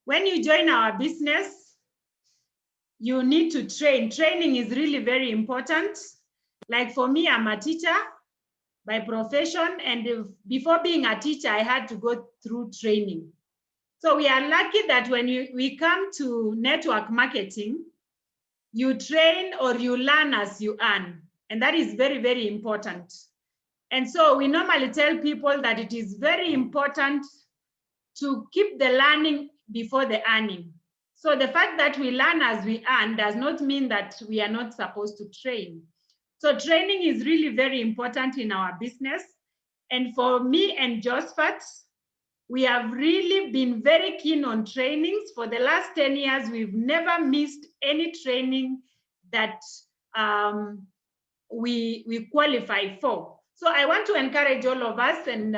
When you join our business, you need to train. Training is really very important. Like for me, I'm a teacher by profession, and before being a teacher, I had to go through training. So we are lucky that when we come to network marketing, you train or you learn as you earn. And that is very, very important. And so we normally tell people that it is very important to keep the learning before the earning. So the fact that we learn as we earn does not mean that we are not supposed to train. So training is really very important in our business. And for me and Josephat, we have really been very keen on trainings. For the last 10 years, we've never missed any training that we qualify for. So I want to encourage all of us and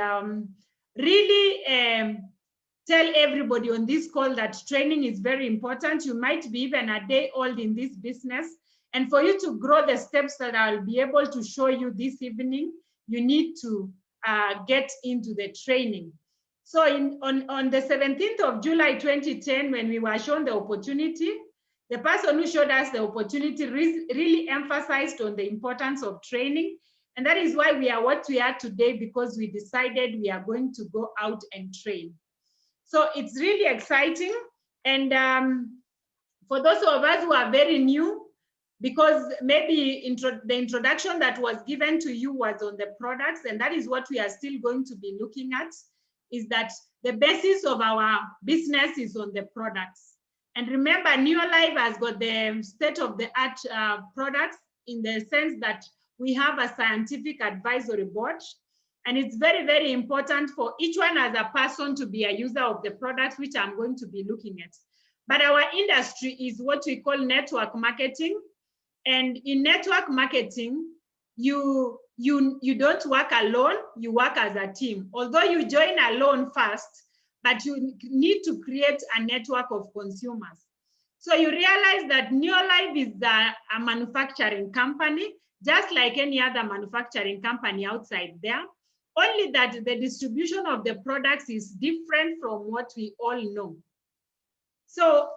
really tell everybody on this call that training is very important. You might be even a day old in this business. And for you to grow the steps that I'll be able to show you this evening, you need to get into the training. So on the 17th of July 2010, when we were shown the opportunity, the person who showed us the opportunity really emphasized on the importance of training. And that is why we are what we are today, because we decided we are going to go out and train. So it's really exciting. And for those of us who are very new, because maybe the introduction that was given to you was on the products, and that is what we are still going to be looking at, is that the basis of our business is on the products. And remember, Neolife has got the state-of-the-art products in the sense that we have a scientific advisory board. And it's very, very important for each one as a person to be a user of the products, which I'm going to be looking at. But our industry is what we call network marketing. And in network marketing, you don't work alone, you work as a team. Although you join alone first, but you need to create a network of consumers. So you realize that Neolife is a manufacturing company, just like any other manufacturing company outside there, only that the distribution of the products is different from what we all know. So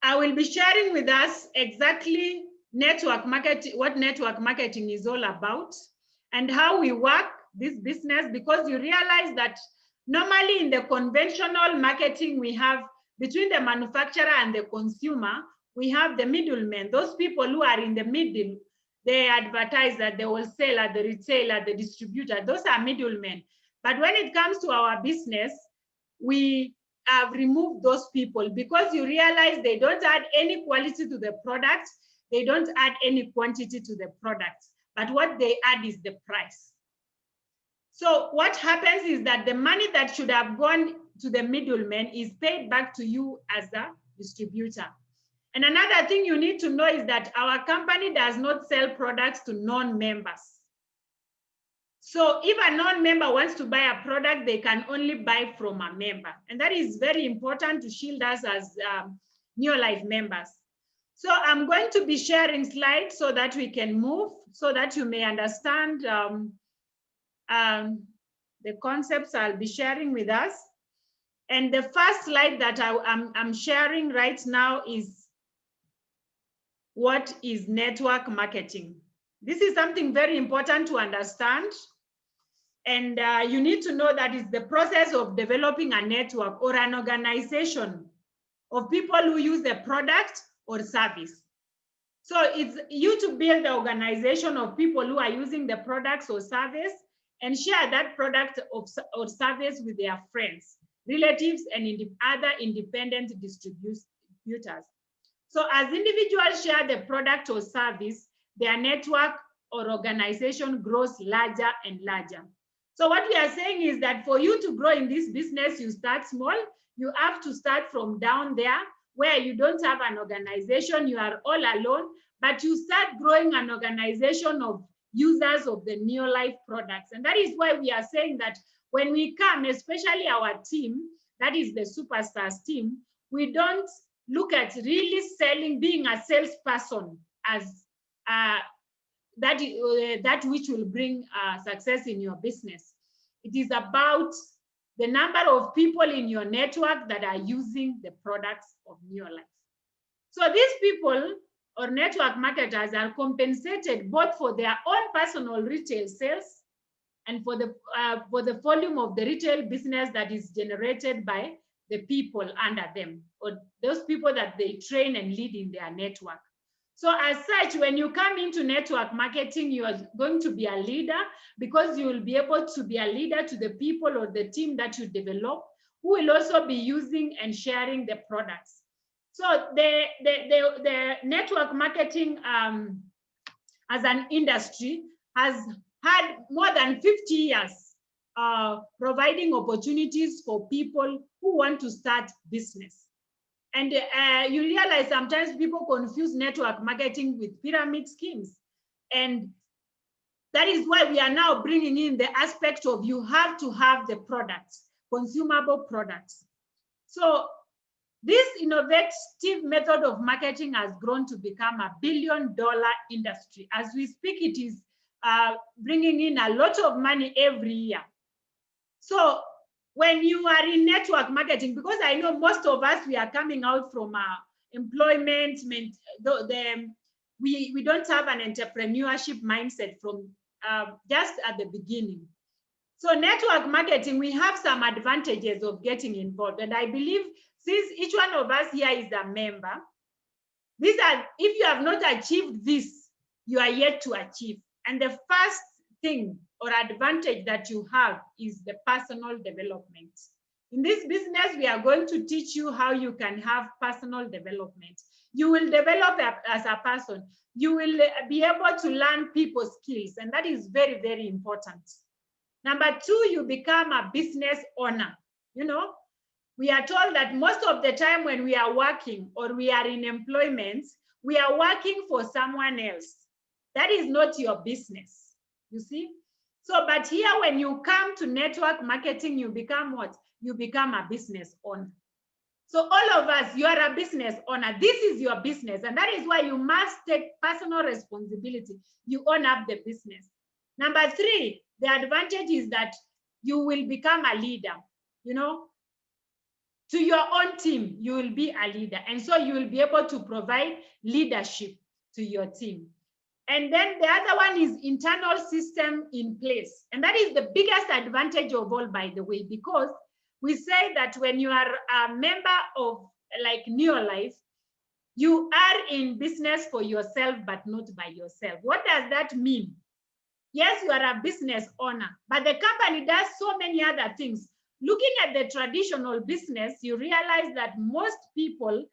I will be sharing with us exactly network marketing, what network marketing is all about, and how we work this business, because you realize that normally in the conventional marketing we have between the manufacturer and the consumer, we have the middlemen, those people who are in the middle, the advertiser, the wholesaler, the retailer, the distributor, those are middlemen. But when it comes to our business, we have removed those people, because you realize they don't add any quality to the product, they don't add any quantity to the product, but what they add is the price. So what happens is that the money that should have gone to the middleman is paid back to you as a distributor. And another thing you need to know is that our company does not sell products to non-members. So if a non-member wants to buy a product, they can only buy from a member. And that is very important to shield us as Neolife members. So I'm going to be sharing slides so that we can move, so that you may understand the concepts I'll be sharing with us. And the first slide that I'm sharing right now is what is network marketing. This is something very important to understand. And you need to know that it's the process of developing a network or an organization of people who use the product or service. So it's you to build the organization of people who are using the products or service and share that product or service with their friends, relatives, and other independent distributors. So as individuals share the product or service, their network or organization grows larger and larger. So what we are saying is that for you to grow in this business, you start small. You have to start from down there where you don't have an organization, you are all alone, but you start growing an organization of users of the Neolife products. And that is why we are saying that when we come, especially our team, that is the Superstars team, we don't look at really selling, being a salesperson as that which will bring success in your business. It is about the number of people in your network that are using the products of Neolife. So these people or network marketers are compensated both for their own personal retail sales and for the volume of the retail business that is generated by the people under them, or those people that they train and lead in their network. So as such, when you come into network marketing, you are going to be a leader, because you will be able to be a leader to the people or the team that you develop, who will also be using and sharing the products. So the network marketing as an industry has had more than 50 years providing opportunities for people who want to start business. And you realize sometimes people confuse network marketing with pyramid schemes. And that is why we are now bringing in the aspect of you have to have the products, consumable products. So this innovative method of marketing has grown to become a billion-dollar industry. As we speak, it is bringing in a lot of money every year. So when you are in network marketing, because I know most of us, we are coming out from employment, we don't have an entrepreneurship mindset from just at the beginning. So network marketing, we have some advantages of getting involved. And I believe since each one of us here is a member, these are, if you have not achieved this, you are yet to achieve. And the first thing or advantage that you have is the personal development. In this business, we are going to teach you how you can have personal development. You will develop as a person. You will be able to learn people's skills, and that is very, very important. Number two, you become a business owner. You know, we are told that most of the time when we are working or we are in employment, we are working for someone else. That is not your business, you see? So, but here when you come to network marketing, you become what? You become a business owner. So all of us, you are a business owner. This is your business. And that is why you must take personal responsibility. You own up the business. Number three, the advantage is that you will become a leader, you know, to your own team, you will be a leader. And so you will be able to provide leadership to your team. And then the other one is internal system in place. And that is the biggest advantage of all, by the way, because we say that when you are a member of like Neolife, you are in business for yourself, but not by yourself. What does that mean? Yes, you are a business owner, but the company does so many other things. Looking at the traditional business, you realize that most people,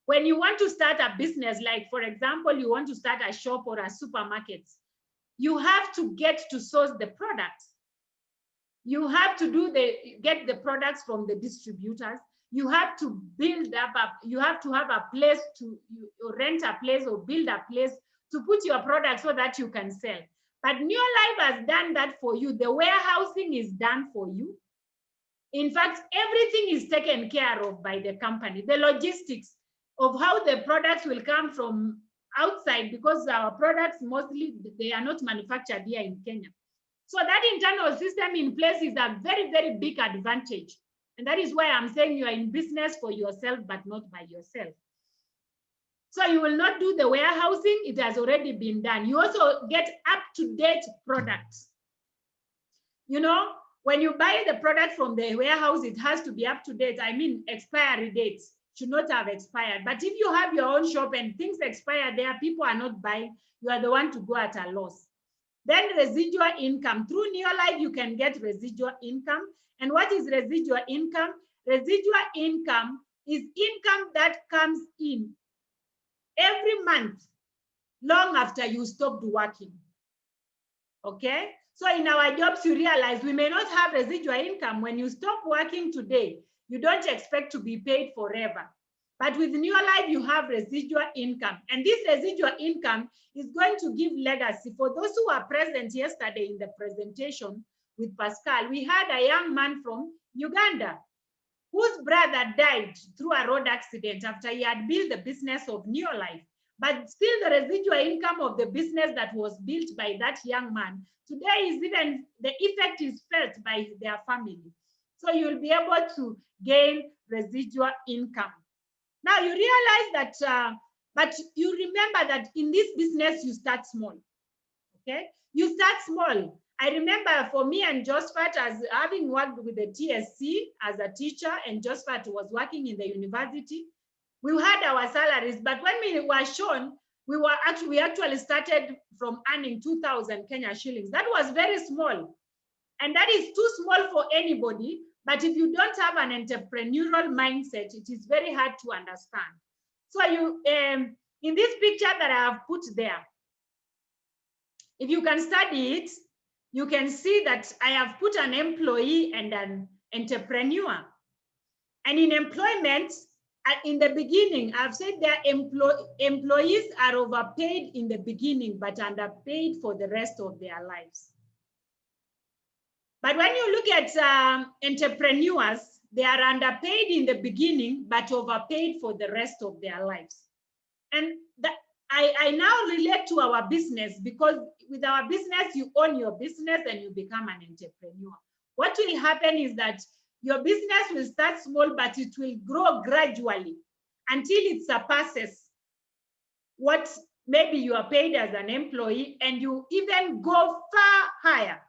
when you want to start a business, like for example, you want to start a shop or a supermarket, you have to get to source the products. You have to get the products from the distributors. You have to build up, you have to have a place to rent a place or build a place to put your products so that you can sell. But Neolife has done that for you. The warehousing is done for you. In fact, everything is taken care of by the company. The logistics of how the products will come from outside, because our products mostly, they are not manufactured here in Kenya. So that internal system in place is a very, very big advantage. And that is why I'm saying you are in business for yourself, but not by yourself. So you will not do the warehousing, it has already been done. You also get up-to-date products. You know, when you buy the product from the warehouse, it has to be up-to-date. I mean, expiry dates should not have expired. But if you have your own shop and things expire there, people are not buying, you are the one to go at a loss. Then residual income. Through Neolife, you can get residual income. And what is residual income? Residual income is income that comes in every month, long after you stopped working. Okay? So in our jobs, you realize we may not have residual income. When you stop working today, you don't expect to be paid forever. But with Neolife, you have residual income. And this residual income is going to give legacy. For those who were present yesterday in the presentation with Pascal, we had a young man from Uganda whose brother died through a road accident after he had built the business of Neolife. But still the residual income of the business that was built by that young man, today is even, the effect is felt by their family. So So you'll be able to gain residual income. Now you realize that, but you remember that in this business, you start small, okay? You start small. I remember for me and Josephat, as having worked with the TSC as a teacher, and Josephat was working in the university, we had our salaries, but when we were shown, we actually started from earning 2,000 Kenya shillings. That was very small. And that is too small for anybody. But if you don't have an entrepreneurial mindset, it is very hard to understand. So you, in this picture that I have put there, if you can study it, you can see that I have put an employee and an entrepreneur. And in employment, in the beginning, I've said that employees are overpaid in the beginning, but underpaid for the rest of their lives. But when you look at entrepreneurs, they are underpaid in the beginning, but overpaid for the rest of their lives. And that, I now relate to our business, because with our business, you own your business and you become an entrepreneur. What will happen is that your business will start small, but it will grow gradually until it surpasses what maybe you are paid as an employee, and you even go far higher.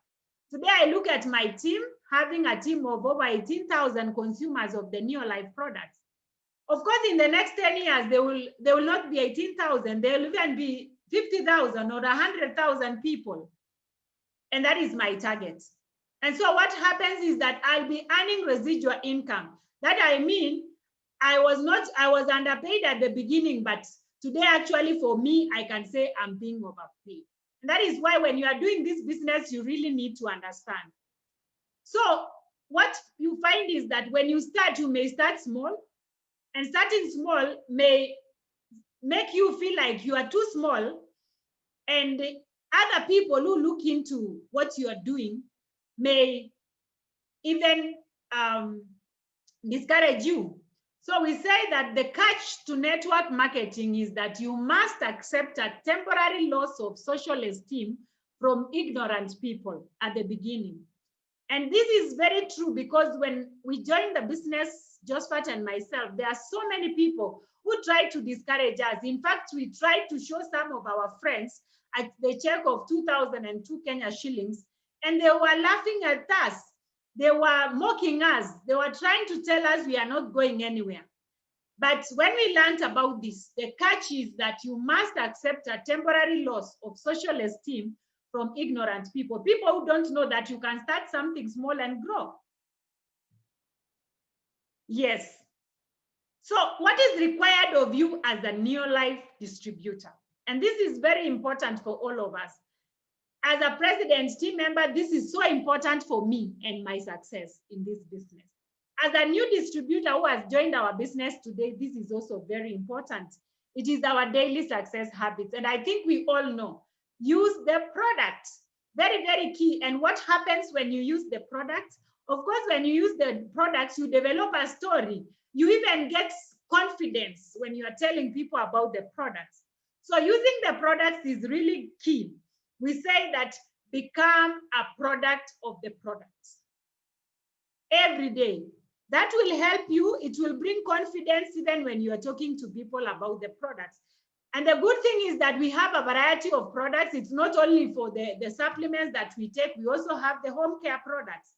Today, I look at my team, having a team of over 18,000 consumers of the Neolife products. Of course, in the next 10 years, they will not be 18,000, they will even be 50,000 or 100,000 people. And that is my target. And so what happens is that I'll be earning residual income. That I mean, I was underpaid at the beginning, but today actually for me, I can say I'm being overpaid. And that is why when you are doing this business, you really need to understand. So what you find is that when you start, you may start small, and starting small may make you feel like you are too small, and other people who look into what you are doing may even discourage you. So we say that the catch to network marketing is that you must accept a temporary loss of social esteem from ignorant people at the beginning. And this is very true, because when we joined the business, Josephat and myself, there are so many people who try to discourage us. In fact, we tried to show some of our friends at the check of 2,002 Kenya shillings, and they were laughing at us. They were mocking us. They were trying to tell us we are not going anywhere. But when we learned about this, the catch is that you must accept a temporary loss of social esteem from ignorant people, people who don't know that you can start something small and grow. Yes. So what is required of you as a Neolife distributor? And this is very important for all of us. As a president team member, this is so important for me and my success in this business. As a new distributor who has joined our business today, this is also very important. It is our daily success habits. And I think we all know, use the product, very, very key. And what happens when you use the product? Of course, when you use the products, you develop a story. You even get confidence when you are telling people about the products. So using the products is really key. We say that become a product of the products every day. That will help you. It will bring confidence even when you are talking to people about the products. And the good thing is that we have a variety of products. It's not only for the supplements that we take, we also have the home care products.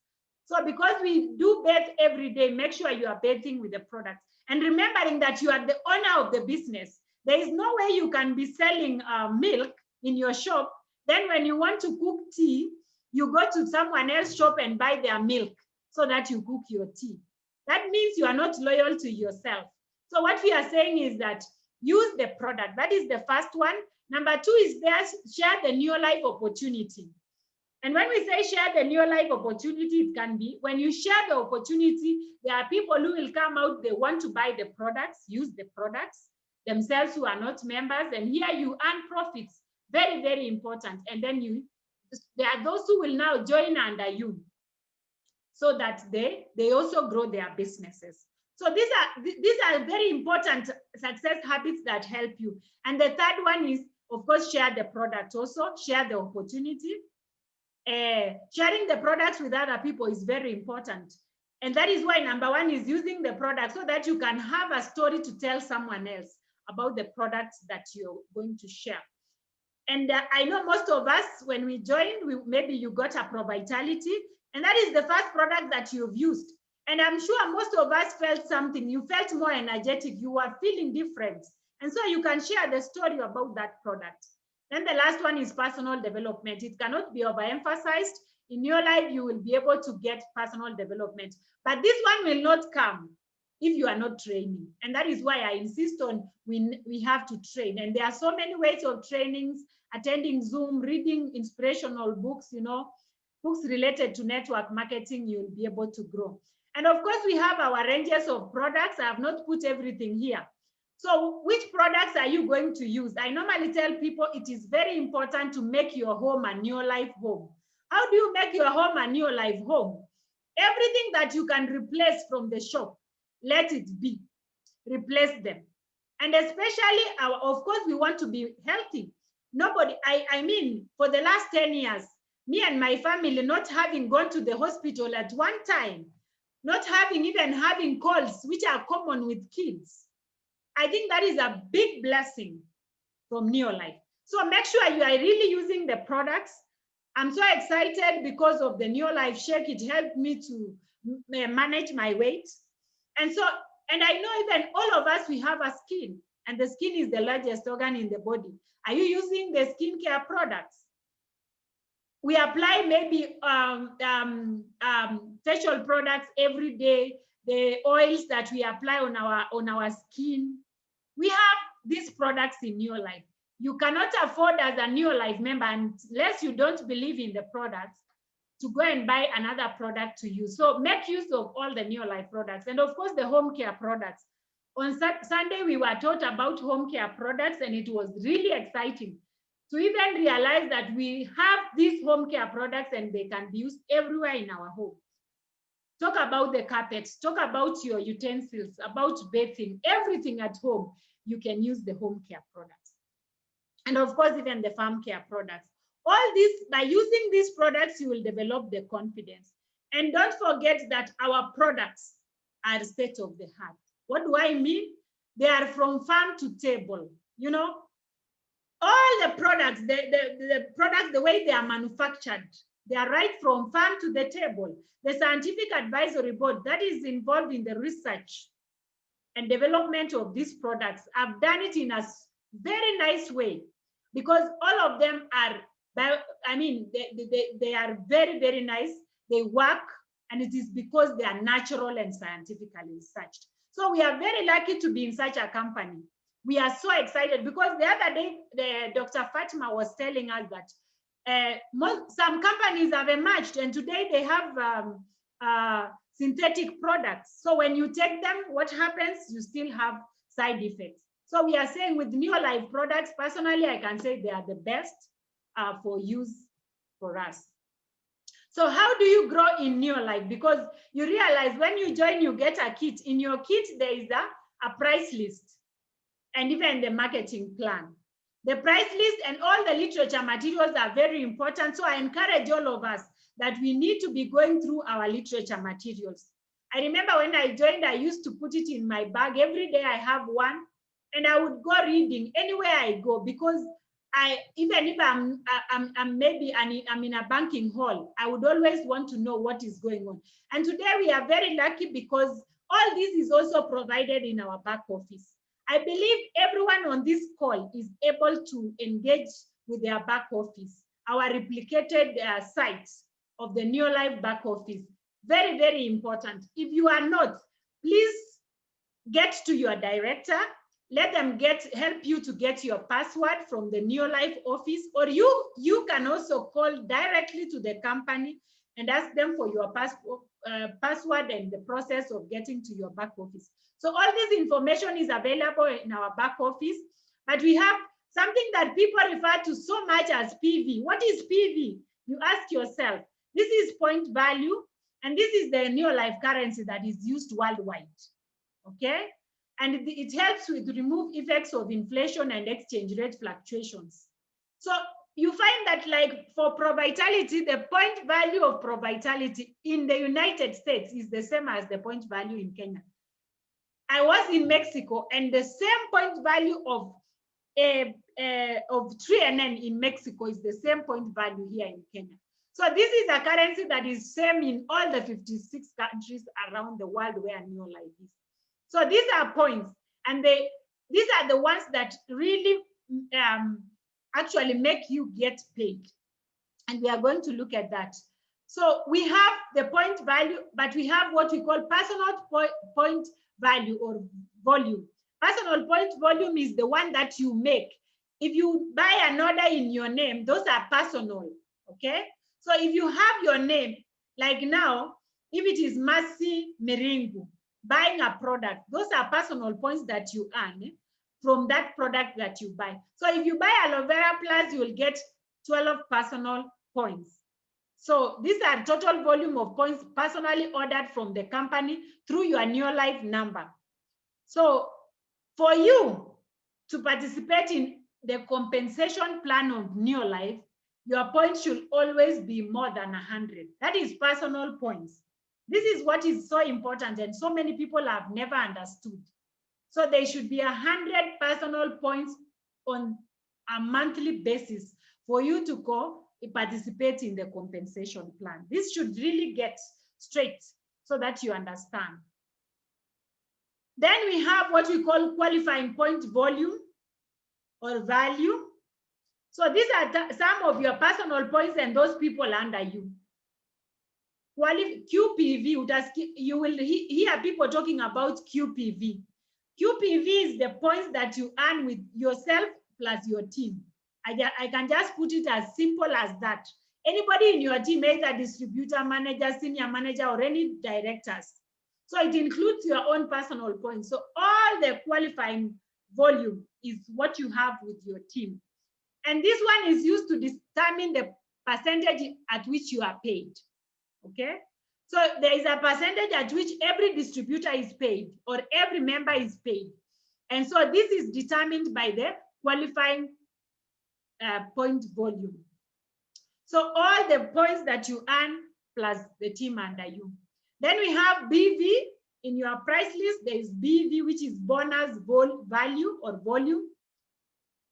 So because we do bathe every day, make sure you are bathing with the products. And remembering that you are the owner of the business. There is no way you can be selling milk in your shop. Then when you want to cook tea, you go to someone else's shop and buy their milk so that you cook your tea. That means you are not loyal to yourself. So what we are saying is that use the product. That is the first one. Number two is there, share the Neolife opportunity. And when we say share the Neolife opportunity, it can be when you share the opportunity, there are people who will come out, they want to buy the products, use the products themselves who are not members, and here you earn profits. Very, very important. And then there are those who will now join under you so that they also grow their businesses. So these are very important success habits that help you. And the third one is, of course, share the product also, share the opportunity. Sharing the products with other people is very important. And that is why number one is using the product so that you can have a story to tell someone else about the products that you're going to share. And I know most of us, when we joined, maybe you got a Pro Vitality, and that is the first product that you've used. And I'm sure most of us felt something. You felt more energetic. You were feeling different. And so you can share the story about that product. Then the last one is personal development. It cannot be overemphasized. In your life, you will be able to get personal development. But this one will not come if you are not training. And that is why I insist on we have to train. And there are so many ways of trainings, attending Zoom, reading inspirational books, books related to network marketing, you'll be able to grow. And of course, we have our ranges of products. I have not put everything here. So which products are you going to use? I normally tell people it is very important to make your home and your life home. How do you make your home and your life home? Everything that you can replace from the shop, let it be. Replace them. And especially, of course, we want to be healthy. Nobody, I mean, for the last 10 years, me and my family not having gone to the hospital at one time, not even having colds, which are common with kids. I think that is a big blessing from Neolife. So make sure you are really using the products. I'm so excited because of the Neolife Shake. It helped me to manage my weight. And I know even all of us, we have a skin, and the skin is the largest organ in the body. Are you using the skincare products? We apply maybe facial products every day, the oils that we apply on our skin. We have these products in Neolife. You cannot afford as a Neolife member, unless you don't believe in the products, to go and buy another product to use. So make use of all the Neolife products. And of course, the home care products. On Sunday, we were taught about home care products, and it was really exciting to even realize that we have these home care products and they can be used everywhere in our home. Talk about the carpets, talk about your utensils, about bathing, everything at home, you can use the home care products. And of course, even the farm care products. All this, by using these products, you will develop the confidence. And don't forget that our products are state of the art. What do I mean? They are from farm to table, all the products, the products, the way they are manufactured, they are right from farm to the table. The scientific advisory board that is involved in the research and development of these products have done it in a very nice way, because all of them are, they are very, very nice. They work, and it is because they are natural and scientifically researched. So we are very lucky to be in such a company. We are so excited because the other day, Dr. Fatima was telling us that some companies have emerged, and today they have synthetic products. So when you take them, what happens? You still have side effects. So we are saying with Neolife products, personally, I can say they are the best for use for us. So how do you grow in Neolife? Because you realize when you join, you get a kit. In your kit, there is a price list and even the marketing plan. The price list and all the literature materials are very important. So I encourage all of us that we need to be going through our literature materials. I remember when I joined, I used to put it in my bag. Every day I have one, and I would go reading anywhere I go, because even if I'm in a banking hall, I would always want to know what is going on. And today we are very lucky because all this is also provided in our back office. I believe everyone on this call is able to engage with their back office, our replicated sites of the Neolife back office. Very, very important. If you are not, please get to your director. Let them help you to get your password from the Neolife office, or you can also call directly to the company and ask them for your password and the process of getting to your back office. So all this information is available in our back office, but we have something that people refer to so much as PV. What is PV? You ask yourself. This is point value, and this is the Neolife currency that is used worldwide, okay? And it helps with remove effects of inflation and exchange rate fluctuations. So you find that like for ProVitality, the point value of ProVitality in the United States is the same as the point value in Kenya. I was in Mexico, and the same point value of 3NN in Mexico is the same point value here in Kenya. So this is a currency that is same in all the 56 countries around the world where Neolife is. So these are points, and these are the ones that really actually make you get paid. And we are going to look at that. So we have the point value, but we have what we call personal point value or volume. Personal point volume is the one that you make. If you buy an order in your name, those are personal, okay? So if you have your name, like now, if it is Mercy Meringu, buying a product, those are personal points that you earn from that product that you buy. So if you buy Aloe Vera Plus, you will get 12 personal points. So these are total volume of points personally ordered from the company through your Neolife number. So for you to participate in the compensation plan of Neolife, your points should always be more than 100. That is personal points. This is what is so important, and so many people have never understood. So they should be 100 personal points on a monthly basis for you to go participate in the compensation plan. This should really get straight so that you understand. Then we have what we call qualifying point volume or value. So these are some of your personal points and those people under you. QPV, you will hear people talking about QPV. QPV is the points that you earn with yourself plus your team. I can just put it as simple as that. Anybody in your team, either distributor, manager, senior manager, or any directors. So it includes your own personal points. So all the qualifying volume is what you have with your team. And this one is used to determine the percentage at which you are paid, okay? So there is a percentage at which every distributor is paid or every member is paid. And so this is determined by the qualifying point volume. So all the points that you earn plus the team under you. Then we have BV. In your price list, there is BV, which is bonus value or volume.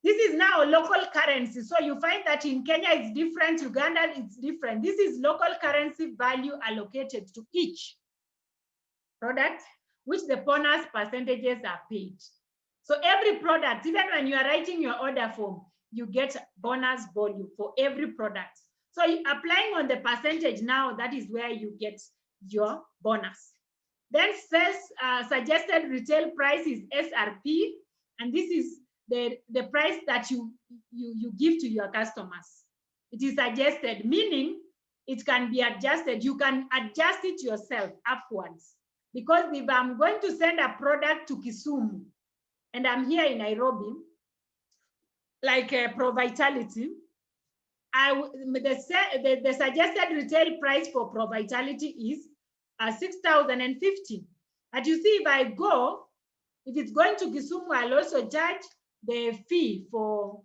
This is now local currency. So you find that in Kenya, it's different. Uganda, it's different. This is local currency value allocated to each product, which the bonus percentages are paid. So every product, even when you are writing your order form, you get bonus volume for every product. So applying on the percentage now, that is where you get your bonus. Then first, suggested retail price is SRP, and this is the price that you give to your customers. It is suggested, meaning it can be adjusted. You can adjust it yourself upwards. Because if I'm going to send a product to Kisumu and I'm here in Nairobi, like ProVitality, the suggested retail price for ProVitality is 6,050. But you see, if I go, if it's going to Kisumu, I'll also charge the fee for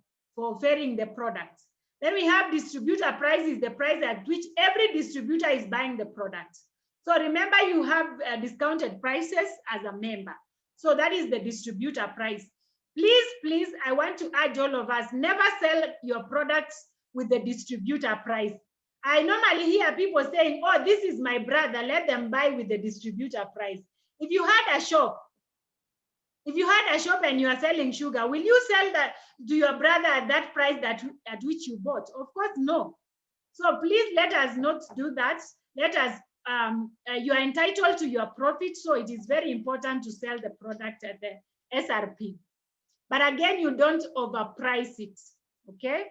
ferrying the products. Then we have distributor prices, the price at which every distributor is buying the product. So remember, you have discounted prices as a member. So that is the distributor price. Please, please, I want to urge all of us, never sell your products with the distributor price. I normally hear people saying, oh, this is my brother, let them buy with the distributor price. If you had a shop, and you are selling sugar, will you sell that to your brother at that price at which you bought? Of course, no. So please let us not do that. Let us, you are entitled to your profit, so it is very important to sell the product at the SRP. But again, you don't overprice it, okay?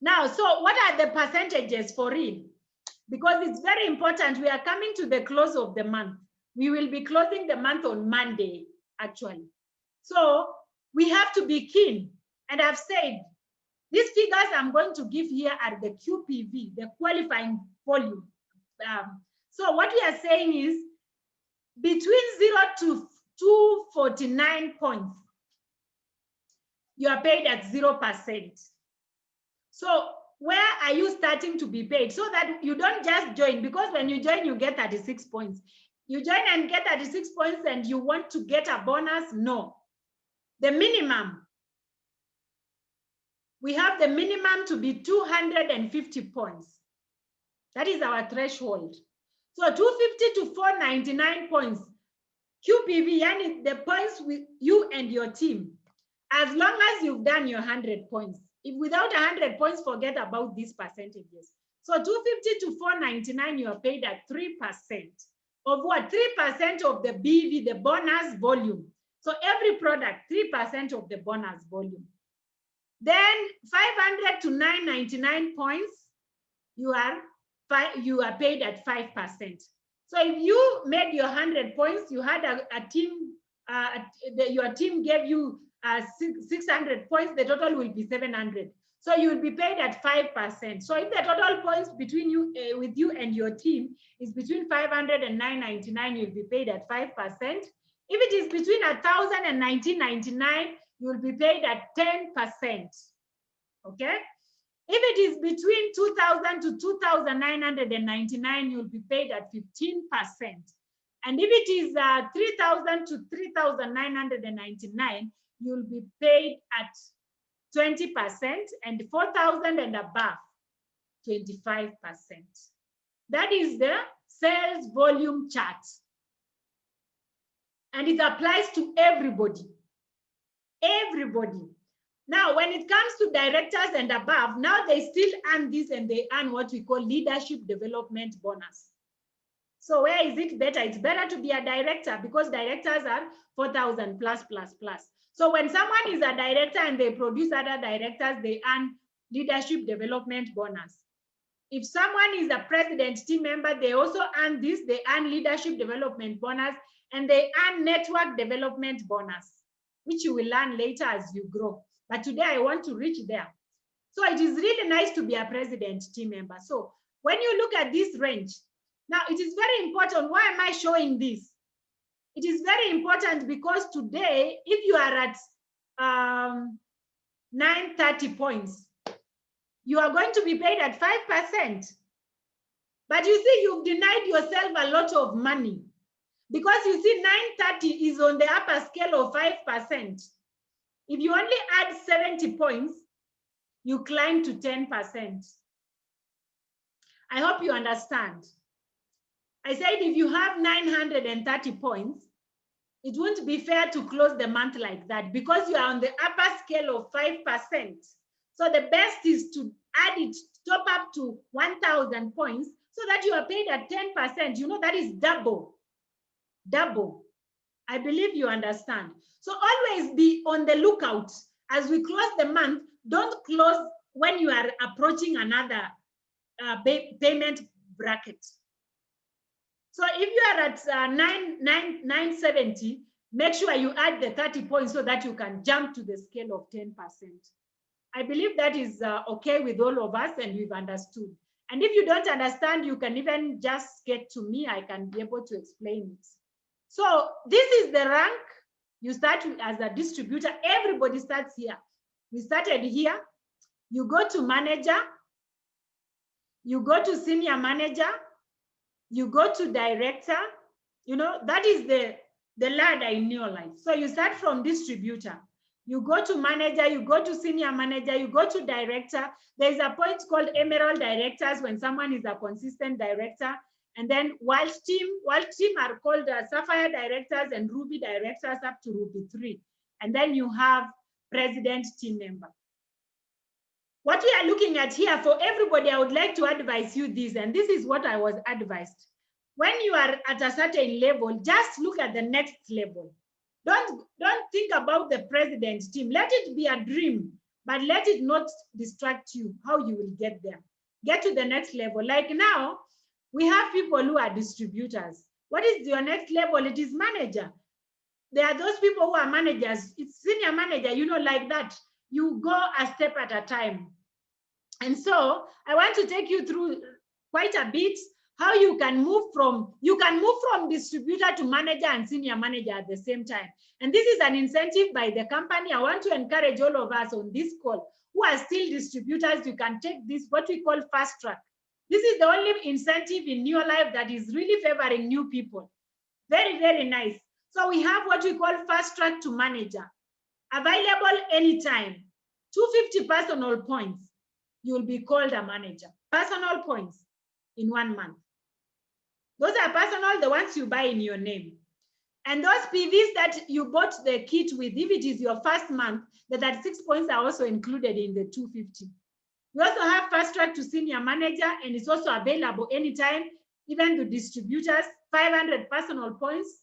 Now, so what are the percentages for real? Because it's very important. We are coming to the close of the month. We will be closing the month on Monday, actually. So we have to be keen. And I've said, these figures I'm going to give here are the QPV, the qualifying volume. So what we are saying is between 0 to 249 points, you are paid at 0%. So where are you starting to be paid? So that you don't just join, because when you join, you get 36 points. You join and get 36 points and you want to get a bonus? No. The minimum, we have the minimum to be 250 points. That is our threshold. So 250 to 499 points. QPV, yani the points with you and your team, as long as you've done your 100 points. If without 100 points, forget about these percentages. So 250 to 499, you are paid at 3% of what? 3% of the BV, the bonus volume. So every product, 3% of the bonus volume. Then 500 to 999 points, you are paid at 5%. So if you made your 100 points, you had a team, your team gave you 600 points, the total will be 700. So you will be paid at 5%. So if the total points between you, with you and your team is between 500 and 999, you'll be paid at 5%. If it is between 1,000 and 1999, you'll be paid at 10%. Okay? If it is between 2,000 to 2,999, you'll be paid at 15%. And if it is 3,000 to 3,999, you'll be paid at 20%, and 4,000 and above, 25%. That is the sales volume chart. And it applies to everybody. Everybody. Now, when it comes to directors and above, now they still earn this, and they earn what we call leadership development bonus. So where is it better? It's better to be a director, because directors are 4,000 plus. So when someone is a director and they produce other directors, they earn leadership development bonus. If someone is a president team member, they also earn this, they earn leadership development bonus, and they earn network development bonus, which you will learn later as you grow. But today I want to reach there. So it is really nice to be a president team member. So when you look at this range, now it is very important. Why am I showing this? It is very important because today, if you are at 930 points, you are going to be paid at 5%. But you see, you've denied yourself a lot of money, because you see 930 is on the upper scale of 5%. If you only add 70 points, you climb to 10%. I hope you understand. I said if you have 930 points, it won't be fair to close the month like that, because you are on the upper scale of 5%. So the best is to add it, top up to 1,000 points, so that you are paid at 10%. You know, that is double. Double. I believe you understand. So always be on the lookout as we close the month. Don't close when you are approaching another payment bracket. So if you are at 970, make sure you add the 30 points so that you can jump to the scale of 10%. I believe that is okay with all of us, and we've understood. And if you don't understand, you can even just get to me. I can be able to explain it. So this is the rank. You start as a distributor. Everybody starts here. We started here. You go to manager. You go to senior manager. You go to director. You know, that is the ladder in your life. So you start from distributor. You go to manager, you go to senior manager, you go to director. There's a point called emerald directors when someone is a consistent director. And then wild team are called sapphire directors and ruby directors up to ruby 3. And then you have president team member. What we are looking at here, for everybody, I would like to advise you this, and this is what I was advised. When you are at a certain level, just look at the next level. Don't think about the president team. Let it be a dream, but let it not distract you how you will get there. Get to the next level. Like now, we have people who are distributors. What is your next level? It is manager. There are those people who are managers. It's senior manager, you know, like that. You go a step at a time. And so I want to take you through quite a bit how you can move from distributor to manager and senior manager at the same time. And this is an incentive by the company. I want to encourage all of us on this call who are still distributors. You can take this, what we call fast track. This is the only incentive in your life that is really favoring new people. Very, very nice. So we have what we call fast track to manager. Available anytime. 250 personal points. You will be called a manager. Personal points in 1 month. Those are personal, the ones you buy in your name. And those PVs that you bought the kit with, if it is your first month, the 36 points are also included in the 250. We also have fast track to senior manager, and it's also available anytime, even to distributors, 500 personal points.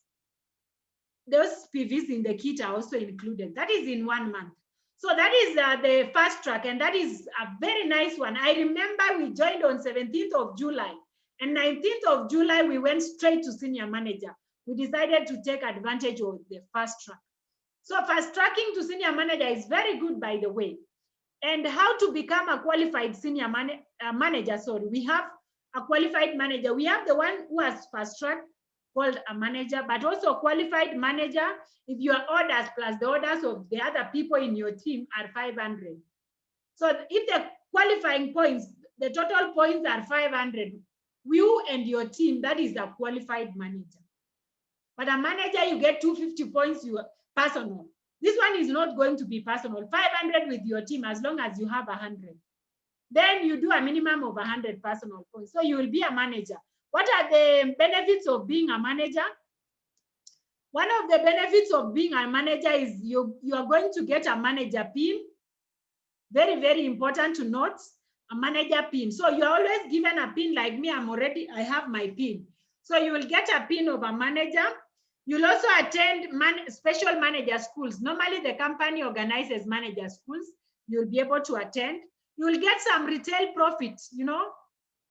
Those PVs in the kit are also included. That is in 1 month. So that is the fast track, and that is a very nice one. I remember we joined on 17th of July, and 19th of July, we went straight to senior manager. We decided to take advantage of the fast track. So fast tracking to senior manager is very good, by the way. And how to become a qualified senior manager, sorry. We have a qualified manager. We have the one who has fast track, called a manager, but also a qualified manager if your orders plus the orders of the other people in your team are 500. So if the qualifying points, the total points are 500, you and your team, that is a qualified manager. But a manager, you get 250 points, you are personal. This one is not going to be personal. 500 with your team as long as you have 100. Then you do a minimum of 100 personal points. So you will be a manager. What are the benefits of being a manager? One of the benefits of being a manager is you are going to get a manager pin. Very, very important to note, a manager pin. So you're always given a pin. Like me, I have my pin. So you will get a pin of a manager. You'll also attend special manager schools. Normally the company organizes manager schools. You'll be able to attend. You'll get some retail profits, you know.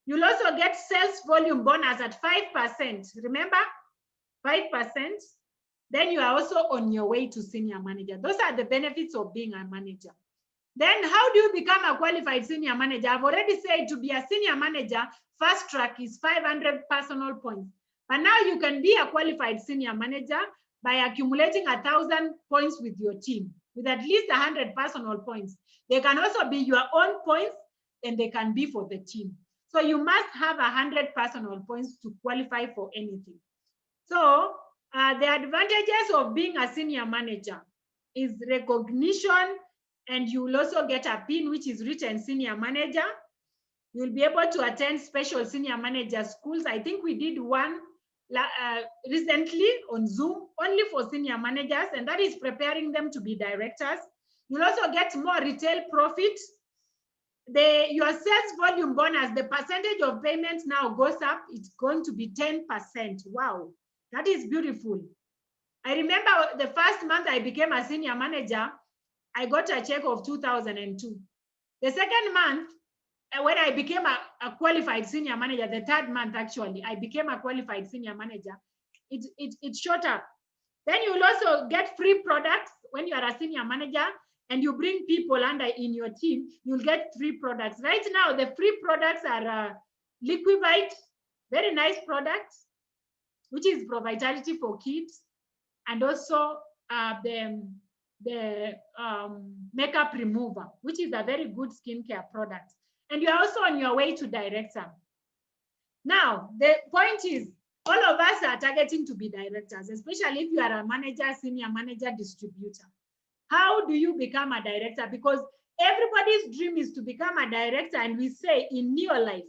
You'll also get sales volume bonus at 5%. Remember, 5%. Then you are also on your way to senior manager. Those are the benefits of being a manager. Then how do you become a qualified senior manager? I've already said to be a senior manager, fast track is 500 personal points. But now you can be a qualified senior manager by accumulating 1,000 points with your team, with at least 100 personal points. They can also be your own points, and they can be for the team. So you must have 100 personal points to qualify for anything. So the advantages of being a senior manager is recognition, and you will also get a pin which is written senior manager. You'll be able to attend special senior manager schools. I think we did one recently on Zoom only for senior managers, and that is preparing them to be directors. You'll also get more retail profit. Your sales volume bonus, the percentage of payments now goes up. It's going to be 10%. Wow, that is beautiful. I remember the first month I became a senior manager, I got a check of 2,002. The second month, when I became a qualified senior manager, the third month actually, I became a qualified senior manager, it shot up. Then you will also get free products when you are a senior manager and you bring people under in your team, you'll get free products. Right now, the free products are Liquivite, very nice products, which is Pro Vitality for kids, and also the makeup remover, which is a very good skincare product. And you're also on your way to director. Now, the point is, all of us are targeting to be directors, especially if you are a manager, senior manager, distributor. How do you become a director? Because everybody's dream is to become a director, and we say in your life,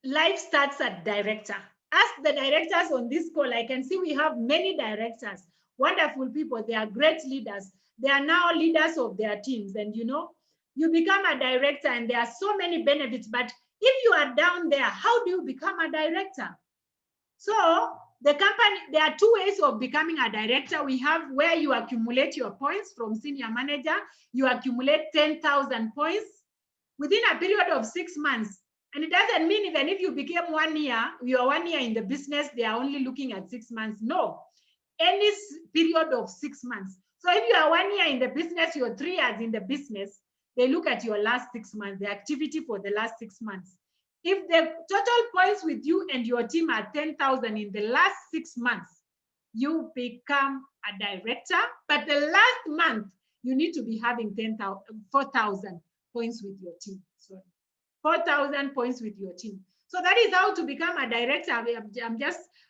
life starts at director. Ask the directors on this call. I can see we have many directors, wonderful people. They are great leaders. They are now leaders of their teams. And you know, you become a director and there are so many benefits. But if you are down there, how do you become a director? So the company, there are two ways of becoming a director. We have where you accumulate your points from senior manager. You accumulate 10,000 points within a period of 6 months. And it doesn't mean even if you became 1 year, you are 1 year in the business, they are only looking at 6 months. No, any period of 6 months. So if you are 1 year in the business, you're 3 years in the business, they look at your last 6 months, the activity for the last 6 months. If the total points with you and your team are 10,000 in the last 6 months, you become a director. But the last month, you need to be having 4,000 points with your team. Sorry, 4,000 points with your team. So that is how to become a director.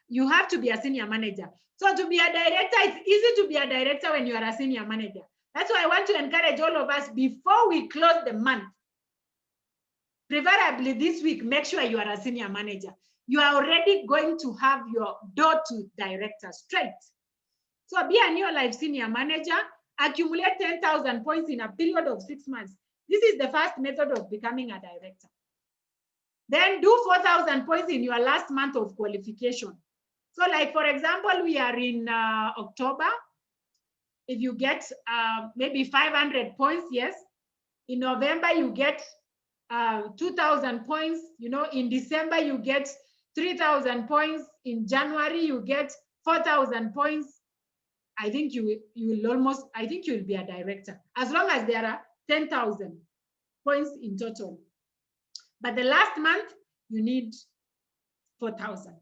You have to be a senior manager. So to be a director, it's easy to be a director when you are a senior manager. That's why I want to encourage all of us, before we close the month, preferably this week, make sure you are a senior manager. You are already going to have your door to director straight. So be a new life senior manager, accumulate 10,000 points in a period of 6 months. This is the first method of becoming a director. Then do 4,000 points in your last month of qualification. So like, for example, we are in October. If you get maybe 500 points, yes. In November, you get 2,000 points. You know, in December, you get 3,000 points. In January, you get 4,000 points. I think you will be a director, as long as there are 10,000 points in total. But the last month, you need 4,000.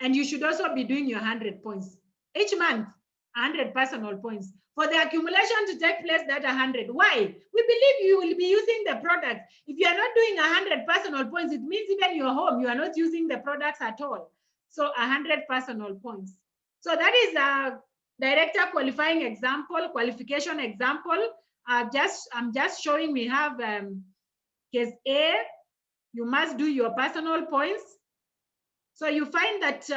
And you should also be doing your 100 points. Each month, 100 personal points. For the accumulation to take place, that 100. Why? We believe you will be using the product. If you are not doing 100 personal points, it means even your home, you are not using the products at all. So 100 personal points. So that is a director qualifying example, qualification example. I'm just showing we have case A, you must do your personal points. So you find that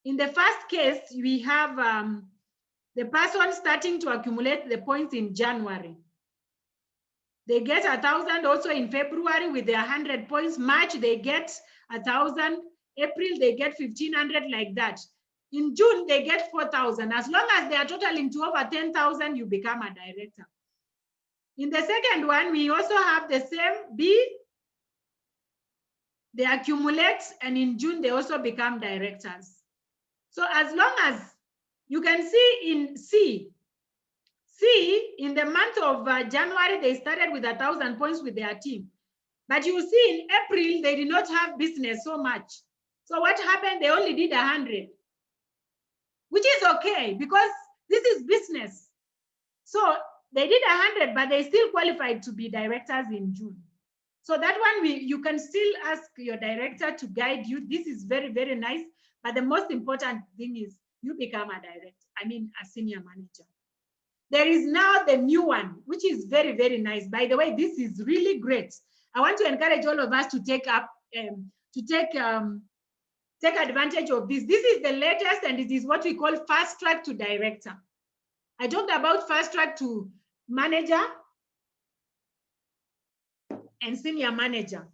in the first case, we have the person starting to accumulate the points in January. They get 1,000 also in February with their 100 points. March, they get 1,000. April, they get 1,500, like that. In June, they get 4,000. As long as they are totaling to over 10,000, you become a director. In the second one, we also have the same B. They accumulate, and in June, they also become directors. So as long as you can see in C, in the month of January, they started with 1,000 points with their team. But you see in April, they did not have business so much. So what happened? They only did 100, which is okay because this is business. So they did 100, but they still qualified to be directors in June. So that one, you can still ask your director to guide you. This is very, very nice. But the most important thing is you become a a senior manager. There is now the new one, which is very, very nice. By the way, this is really great. I want to encourage all of us to take advantage of this. This is the latest, and it is what we call fast track to director. I talked about fast track to manager and senior manager.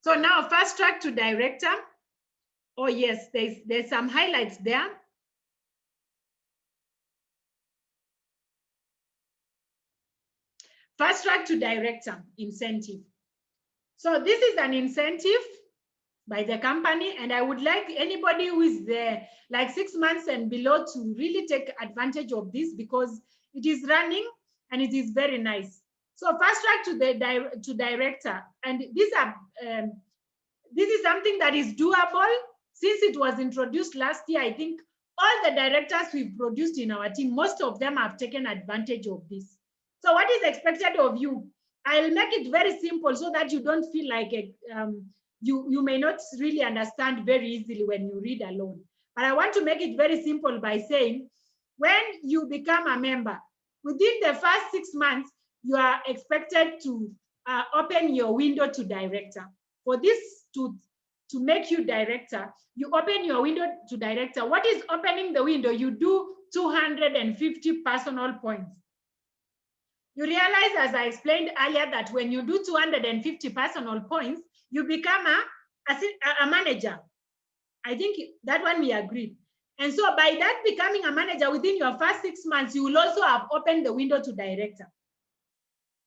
So now fast track to director. Oh yes, there's some highlights there. Fast track to director incentive. So this is an incentive by the company, and I would like anybody who is there like 6 months and below to really take advantage of this, because it is running and it is very nice. So fast track to director, and this is something that is doable. Since it was introduced last year, I think all the directors we've produced in our team, most of them have taken advantage of this. So what is expected of you? I'll make it very simple so that you don't feel like you may not really understand very easily when you read alone. But I want to make it very simple by saying, when you become a member, within the first 6 months, you are expected to open your window to director. For this to make you director, you open your window to director. What is opening the window? You do 250 personal points. You realize, as I explained earlier, that when you do 250 personal points, you become a manager. I think that one we agreed. And so by that becoming a manager, within your first 6 months, you will also have opened the window to director.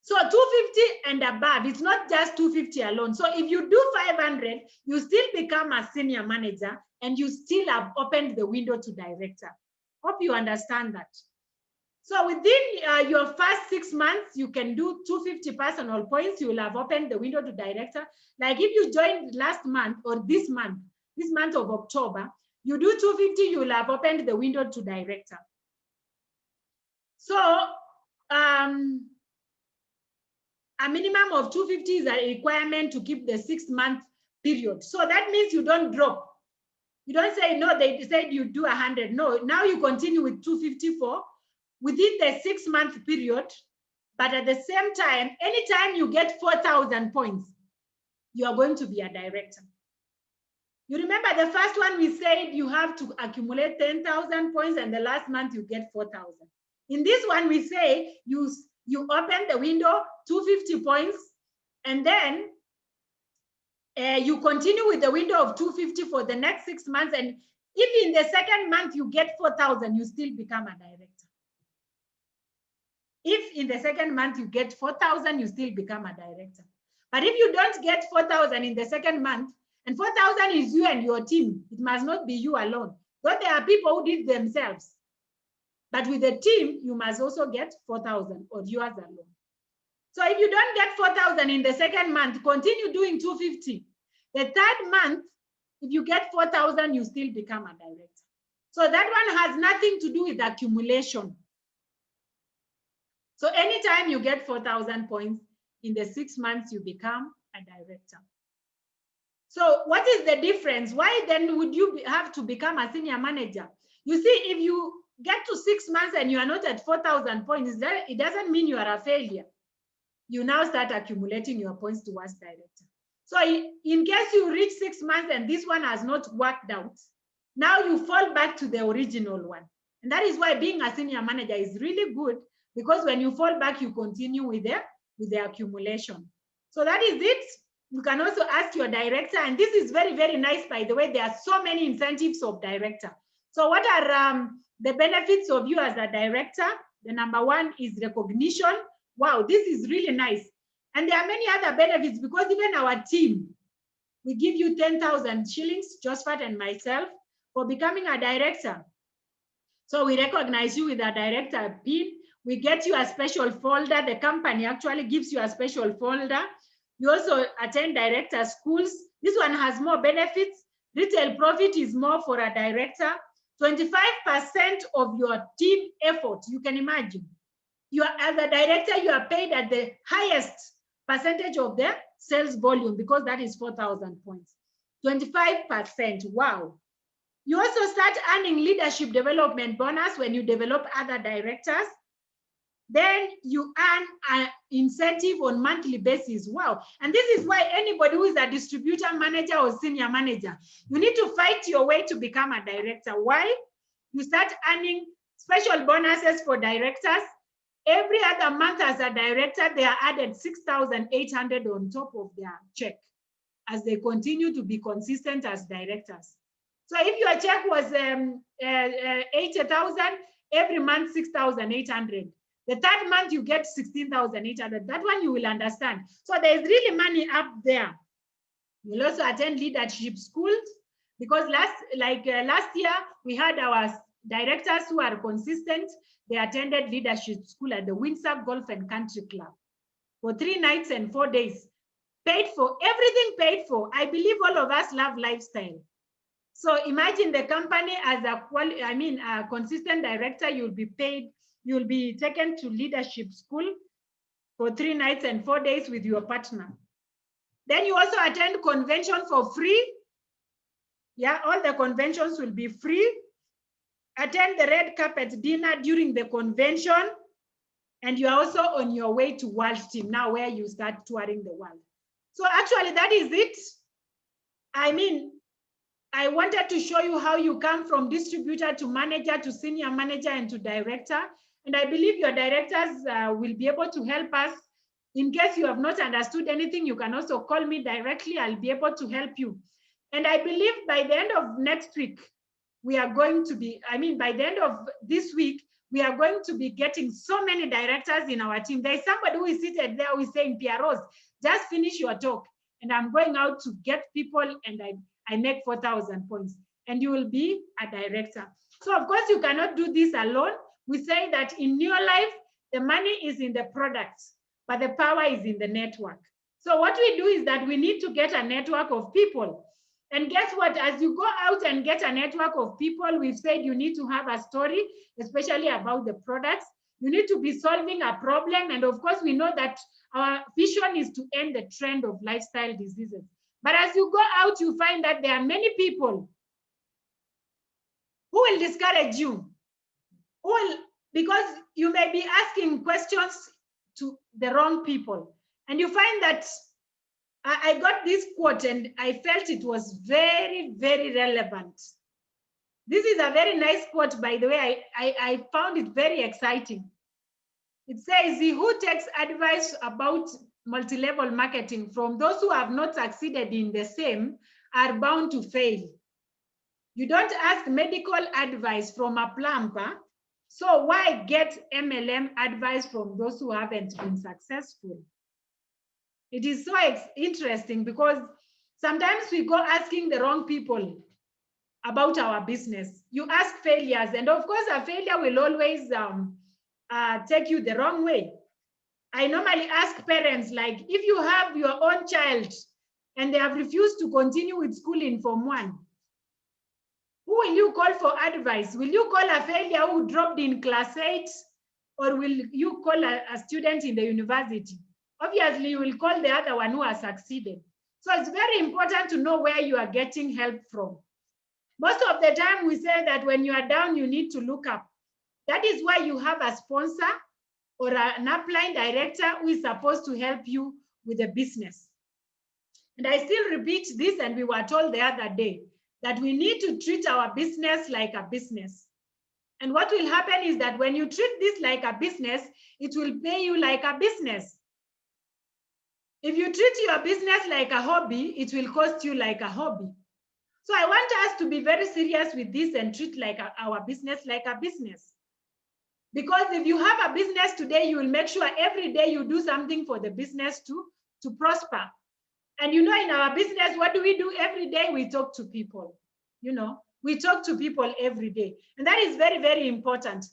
So 250 and above, it's not just 250 alone. So if you do 500, you still become a senior manager and you still have opened the window to director. Hope you understand that. So within your first 6 months, you can do 250 personal points. You will have opened the window to director. Like if you joined last month or this month of October, you do 250, you will have opened the window to director. So a minimum of 250 is a requirement to keep the 6-month period. So that means you don't drop. You don't say, no, they said you do 100. No, now you continue with 254 within the 6-month period. But at the same time, anytime you get 4,000 points, you are going to be a director. You remember the first one we said you have to accumulate 10,000 points and the last month you get 4,000. In this one, we say you open the window, 250 points, and then you continue with the window of 250 for the next 6 months. And if in the second month you get 4,000, you still become a director. If in the second month you get 4,000, you still become a director. But if you don't get 4,000 in the second month, and 4,000 is you and your team, it must not be you alone. But there are people who did themselves. But with the team, you must also get 4,000 or yours alone. So if you don't get 4,000 in the second month, continue doing 250. The third month, if you get 4,000, you still become a director. So that one has nothing to do with accumulation. So anytime you get 4,000 points, in the 6 months, you become a director. So what is the difference? Why then would you have to become a senior manager? You see, if you get to 6 months and you are not at 4,000 points, it doesn't mean you are a failure. You now start accumulating your points towards director. So in case you reach 6 months and this one has not worked out, now you fall back to the original one. And that is why being a senior manager is really good, because when you fall back, you continue with the accumulation. So that is it. You can also ask your director, and this is very, very nice, by the way. There are so many incentives of director. So what are the benefits of you as a director? The number one is recognition. Wow, this is really nice. And there are many other benefits, because even our team, we give you 10,000 shillings, Josephat and myself, for becoming a director. So we recognize you with a director pin. We get you a special folder. The company actually gives you a special folder. You also attend director schools. This one has more benefits. Retail profit is more for a director. 25% of your team effort, you can imagine. As a director, you are paid at the highest percentage of the sales volume, because that is 4,000 points. 25%, wow. You also start earning leadership development bonus when you develop other directors. Then you earn an incentive on monthly basis. Wow. And this is why anybody who is a distributor manager or senior manager, you need to fight your way to become a director. Why? You start earning special bonuses for directors. Every other month as a director, they are added 6,800 on top of their check as they continue to be consistent as directors. So if your check was 80,000, every month 6,800. The third month you get 16,800. That one you will understand. So there is really money up there. You'll also attend leadership schools, because last year we had our directors who are consistent. They attended leadership school at the Windsor Golf and Country Club for 3 nights and 4 days. Paid for, everything paid for. I believe all of us love lifestyle. So imagine the company as a consistent director, you'll be paid, you'll be taken to leadership school for 3 nights and 4 days with your partner. Then you also attend convention for free. Yeah, all the conventions will be free. Attend the red carpet dinner during the convention. And you're also on your way to World Team, now where you start touring the world. So actually that is it. I mean, I wanted to show you how you come from distributor to manager to senior manager and to director. And I believe your directors will be able to help us. In case you have not understood anything, you can also call me directly. I'll be able to help you. And I believe by the end of next week, we are going to be, by the end of this week, we are going to be getting so many directors in our team. There's somebody who is seated there who is saying, Pearose, just finish your talk. And I'm going out to get people, and I make 4,000 points. And you will be a director. So of course, you cannot do this alone. We say that in your life, the money is in the products, but the power is in the network. So what we do is that we need to get a network of people. And guess what? As you go out and get a network of people, we've said you need to have a story, especially about the products. You need to be solving a problem. And of course, we know that our vision is to end the trend of lifestyle diseases. But as you go out, you find that there are many people who will discourage you, who will, because you may be asking questions to the wrong people. And you find that I got this quote and I felt it was very, very relevant. This is a very nice quote, by the way. I found it very exciting. It says, "He who takes advice about multi-level marketing from those who have not succeeded in the same are bound to fail. You don't ask medical advice from a plumber, so why get MLM advice from those who haven't been successful?" It is so interesting because sometimes we go asking the wrong people about our business. You ask failures, and of course, a failure will always take you the wrong way. I normally ask parents, like, if you have your own child and they have refused to continue with school in Form 1, who will you call for advice? Will you call a failure who dropped in class 8, or will you call a student in the university? Obviously, you will call the other one who has succeeded. So it's very important to know where you are getting help from. Most of the time, we say that when you are down, you need to look up. That is why you have a sponsor or an upline director who is supposed to help you with the business. And I still repeat this, and we were told the other day that we need to treat our business like a business. And what will happen is that when you treat this like a business, it will pay you like a business. If you treat your business like a hobby, it will cost you like a hobby. So I want us to be very serious with this and treat our business like a business. Because if you have a business today, you will make sure every day you do something for the business to prosper. And you know, in our business, what do we do every day? We talk to people. You know, we talk to people every day. And that is very, very important.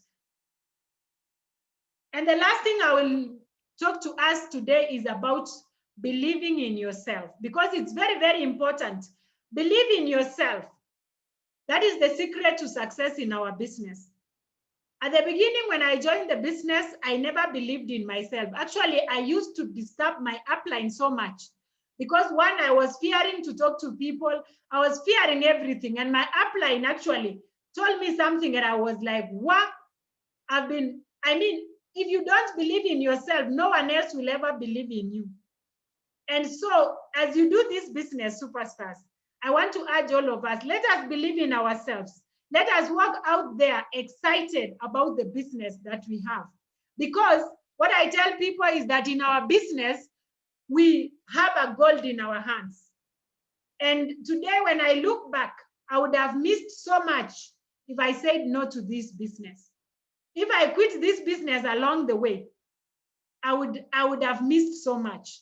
And the last thing I will talk to us today is about believing in yourself, because it's very, very important. Believe in yourself. That is the secret to success in our business. At the beginning, when I joined the business, I never believed in myself. Actually, I used to disturb my upline so much because one, I was fearing to talk to people. I was fearing everything. And my upline actually told me something and I was like, what? If you don't believe in yourself, no one else will ever believe in you. And so as you do this business, superstars, I want to urge all of us, let us believe in ourselves. Let us walk out there excited about the business that we have. Because what I tell people is that in our business, we have a gold in our hands. And today, when I look back, I would have missed so much if I said no to this business. If I quit this business along the way, I would have missed so much.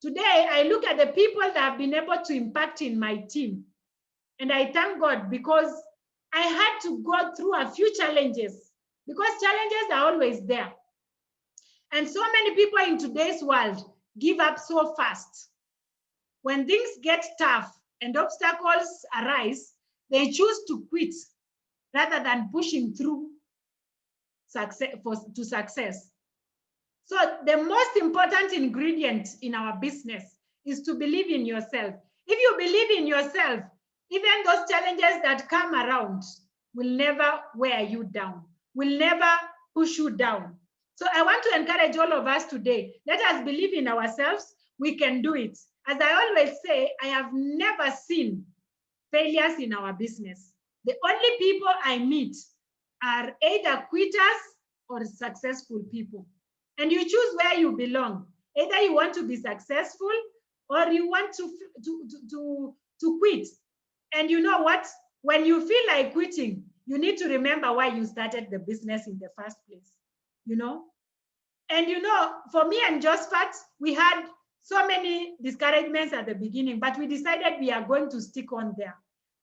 Today, I look at the people that have been able to impact in my team. And I thank God because I had to go through a few challenges, because challenges are always there. And so many people in today's world give up so fast. When things get tough and obstacles arise, they choose to quit rather than pushing through to success. So the most important ingredient in our business is to believe in yourself. If you believe in yourself, even those challenges that come around will never wear you down, will never push you down. So I want to encourage all of us today, let us believe in ourselves. We can do it. As I always say, I have never seen failures in our business. The only people I meet are either quitters or successful people. And you choose where you belong. Either you want to be successful or you want to quit. And you know what? When you feel like quitting, you need to remember why you started the business in the first place, you know? And you know, for me and Josephat, we had so many discouragements at the beginning, but we decided we are going to stick on there.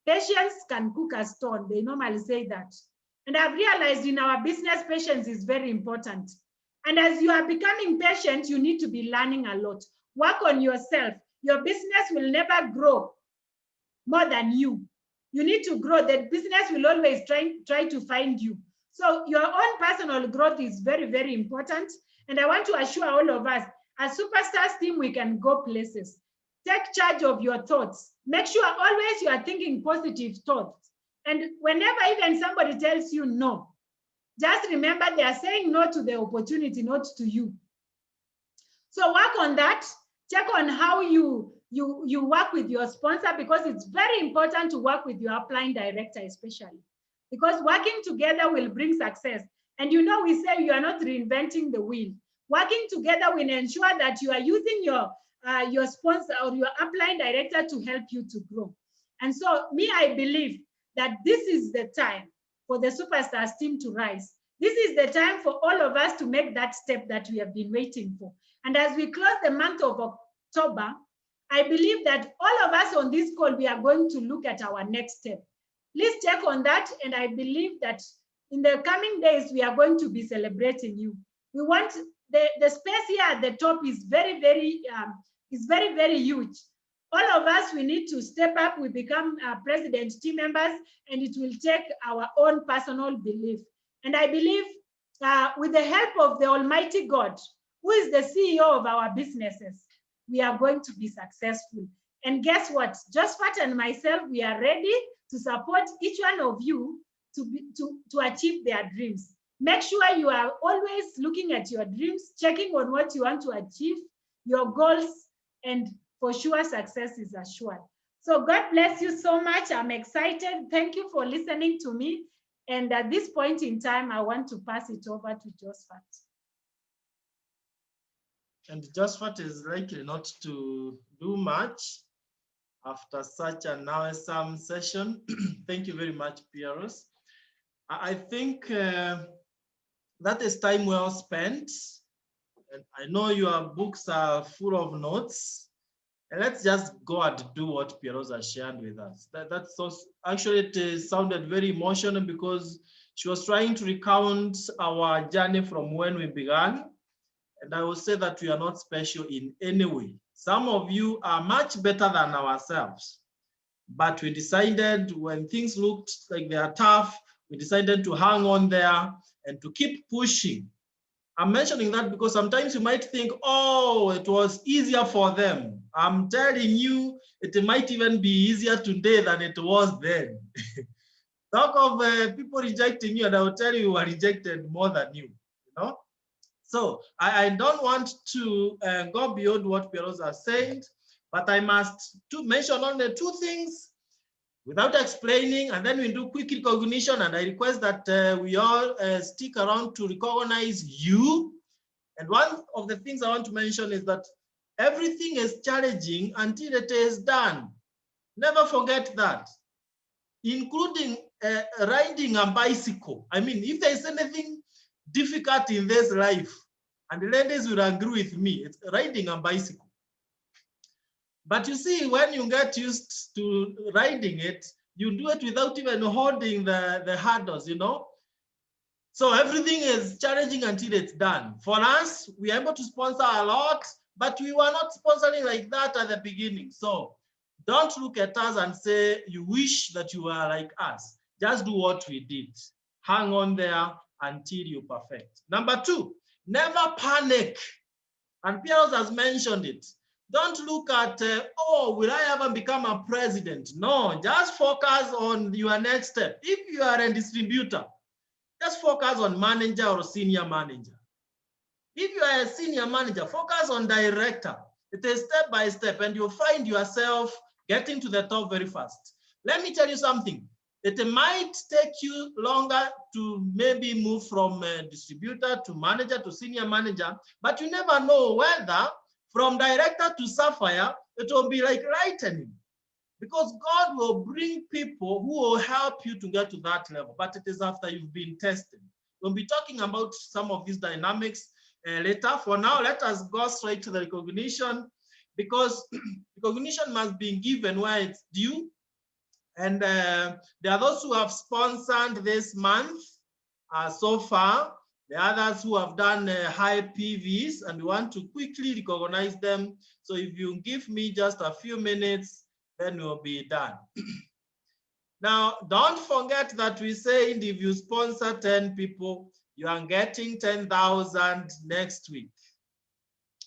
Patience can cook a stone. They normally say that. And I've realized in our business, patience is very important. And as you are becoming patient, you need to be learning a lot. Work on yourself. Your business will never grow more than you. You need to grow. The business will always try to find you. So your own personal growth is very, very important. And I want to assure all of us, as Superstars team, we can go places. Take charge of your thoughts. Make sure always you are thinking positive thoughts. And whenever even somebody tells you no, just remember they are saying no to the opportunity, not to you. So work on that. Check on how you work with your sponsor, because it's very important to work with your upline director, especially because working together will bring success. And you know, we say you are not reinventing the wheel. Working together will ensure that you are using your sponsor or your upline director to help you to grow. And so me, I believe that this is the time for the Superstars team to rise. This is the time for all of us to make that step that we have been waiting for. And as we close the month of October, I believe that all of us on this call, we are going to look at our next step. Please check on that. And I believe that in the coming days, we are going to be celebrating you. We want the space here at the top is very, very huge. All of us, we need to step up. We become president team members, and it will take our own personal belief. And I believe with the help of the Almighty God, who is the CEO of our businesses, we are going to be successful. And guess what? Josephat and myself, we are ready to support each one of you to achieve their dreams. Make sure you are always looking at your dreams, checking on what you want to achieve, your goals, and for sure success is assured. So God bless you so much. I'm excited. Thank you for listening to me. And at this point in time, I want to pass it over to Josephat. And Josephat is likely not to do much after such an awesome session. Thank you very much, Pearose. I think that is time well spent. And I know your books are full of notes. And let's just go and do what Pearose has shared with us. That's so, actually, it sounded very emotional because she was trying to recount our journey from when we began. And I will say that we are not special in any way. Some of you are much better than ourselves. But we decided when things looked like they are tough, we decided to hang on there and to keep pushing. I'm mentioning that because sometimes you might think, oh, it was easier for them. I'm telling you, it might even be easier today than it was then. Talk of people rejecting you, and I will tell you, you were rejected more than you know? So I don't want to go beyond what Pearose has said, but I must mention only two things without explaining, and then we do quick recognition. And I request that we all stick around to recognize you. And one of the things I want to mention is that everything is challenging until it is done. Never forget that, including riding a bicycle. I mean, if there's anything difficult in this life, and the ladies will agree with me, it's riding a bicycle. But you see, when you get used to riding it, you do it without even holding the handles, you know? So everything is challenging until it's done. For us, we are able to sponsor a lot, but we were not sponsoring like that at the beginning. So don't look at us and say you wish that you were like us. Just do what we did. Hang on there until you perfect. Number two, never panic. And Pearose has mentioned it. Don't look at, oh, will I ever become a president? No, just focus on your next step. If you are a distributor, just focus on manager or senior manager. If you are a senior manager, focus on director. It is step by step, and you'll find yourself getting to the top very fast. Let me tell you something. It might take you longer to maybe move from distributor to manager to senior manager, but you never know whether from director to sapphire, it will be like lightning, because God will bring people who will help you to get to that level, but it is after you've been tested. We'll be talking about some of these dynamics later. For now, let us go straight to the recognition, because recognition must be given where it's due. And there are those who have sponsored this month. so far. The others who have done high PVs, and we want to quickly recognize them. So if you give me just a few minutes, then we'll be done. Now, don't forget that we said if you sponsor 10 people, you are getting 10,000 next week.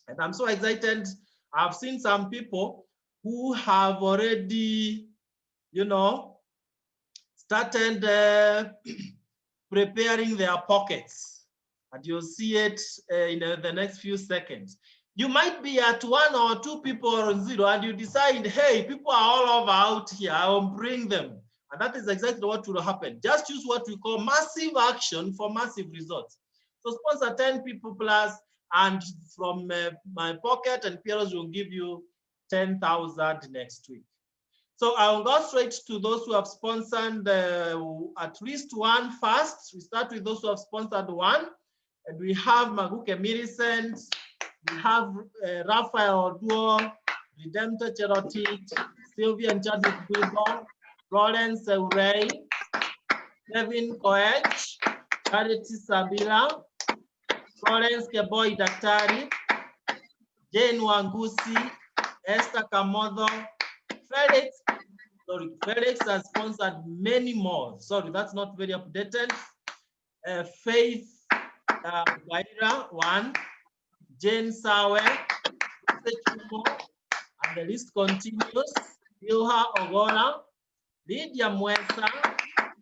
And I'm so excited. I've seen some people who have already, you know, started preparing their pockets. And you'll see it in the next few seconds. You might be at 1 or 2 people or 0, and you decide, hey, people are all over out here, I will bring them. And that is exactly what will happen. Just use what we call massive action for massive results. So sponsor 10 people plus, and from my pocket, and Pearose will give you 10,000 next week. So I'll go straight to those who have sponsored at least one first. We start with those who have sponsored 1. And we have Maguke Millicent, we have Raphael Oduo, Redemptor Cherotit, Sylvia and Chadwick Guibo, Florence Urey, Kevin Koech, Charity Sabila, Florence Keboy Daktari, Jane Wangusi, Esther Kamodo, Felix has sponsored many more. Sorry, that's not very updated. Faith Gaira, 1, Jane Sawe, and the list continues. Ilha Ogora, Lydia Mwesa,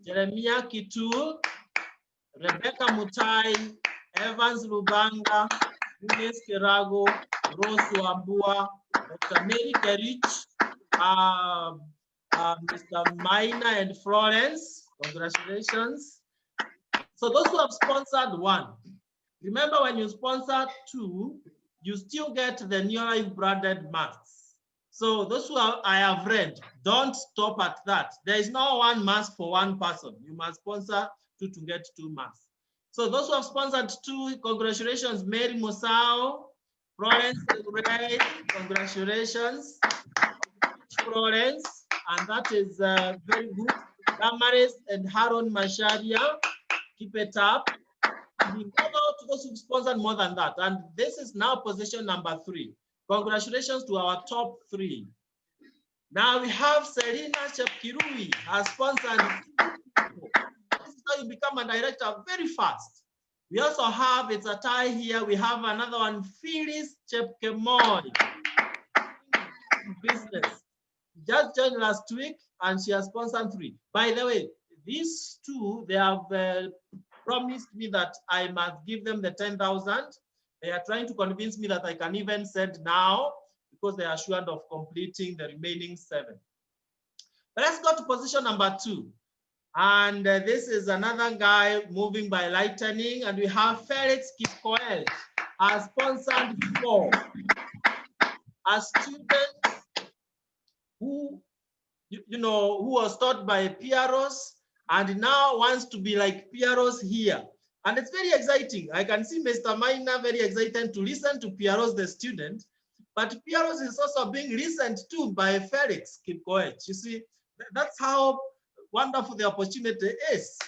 Jeremiah Kitu, Rebecca Mutai, Evans Lubanga, Ines Kirago, Rose Wambua, Dr. Mary Kerich, Mr. Maina and Florence. Congratulations. So those who have sponsored 1, remember when you sponsor 2, you still get the New Life branded masks. So those who I have read, don't stop at that. There is no 1 mask for 1 person. You must sponsor 2 to get 2 masks. So those who have sponsored 2, congratulations, Mary Musao, Florence Ray, congratulations, Florence, and that is very good. Damaris and Haron Masharia, keep it up. We go now to those who sponsored more than that, and this is now position number 3. Congratulations to our top 3. Now we have Selina Chepkirui has sponsored 2 people. This is how you become a director very fast. We also have, it's a tie here, we have another one, Phyllis Chepkemoy, business. Just joined last week and she has sponsored 3. By the way, these 2, they have promised me that I must give them the 10,000. They are trying to convince me that I can even send now because they are assured of completing the remaining 7. But let's go to position number 2. And this is another guy moving by lightning. And we have Felix Kikoel has sponsored 4. A student who, who was taught by Pearose and now wants to be like Pearose here. And it's very exciting. I can see Mr. Maina very excited to listen to Pearose, the student, but Pearose is also being listened to by Felix Kipkoech. You see, that's how wonderful the opportunity is.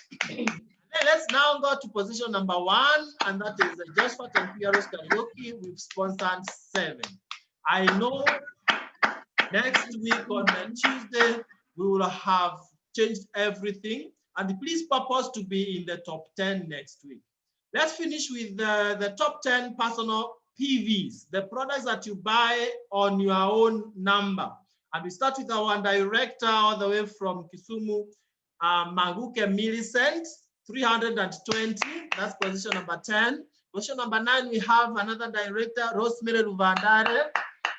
Let's now go to position number 1, and that is Joshua and Pearose Kariuki. We've sponsored 7. I know next week on Tuesday, we will have changed everything. And please purpose to be in the top 10 next week. Let's finish with the top 10 personal PVs, the products that you buy on your own number. And we start with our director all the way from Kisumu, Maguke Millicent, 320. That's position number 10. Position number 9, we have another director, Rosemary Ruvandare